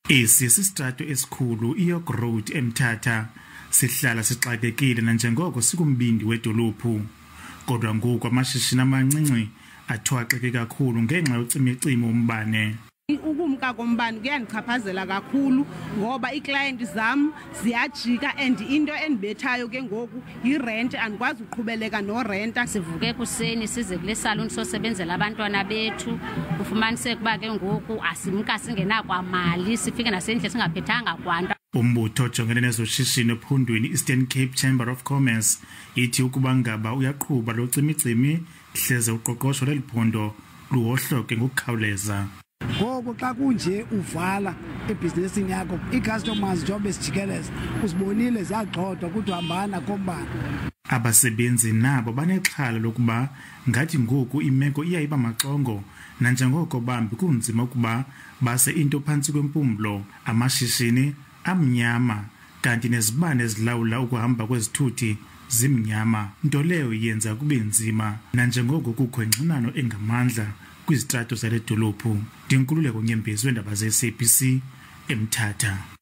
Isistrato esikhulu iYork Road eMthatha sihlala sixakekile nanjengoko sikumbindi wedolophu. Kodwa ngoku amashishini amancinci athwaxeke kakhulu ngenxa yocimicimo umbane. Ukumka kombane kuyandichaphazela kakhulu ngoba iiclient zam ziyajika and into endibethayo ke ngoku yirent, andikwazi uqhubeleka norenta. Sivuke kuseni size kule salon sosebenzela abantwana bethu, ufumaniseke kuba ke ngoku asimka singenakwamali, sifike nasendle singaphethanga kwanto. Umbutho ojongene nezoshishino ephundweni Eastern Cape Chamber of Commerce ithi ukuba ngaba uyaqhuba lo cimicimi hleze uqoqosho leliphondo luwohloke ngokukhawuleza. Ngoku xa kunje uvala ebhizinesini yakho, ii-customers njengoba sijikeleza uzibonile ziyagxothwa kuthi hambana kombane. Abasebenzi nabo banexhala lokuba ngathi ngoku imeko iyayiba maxongo nanjengoko bambi kunzima ukuba base into phantsi kwempumlo, amashishini amnyama kanti nezibane ezilawula ukuhamba kwezithuthi zimnyama, nto leyo yenza kube nzima nanjengoko kukho ingxinano engamandla kwizitrato zale dolophu. Dinkululeko Nyembezi weendaba ze-SABC eMthatha.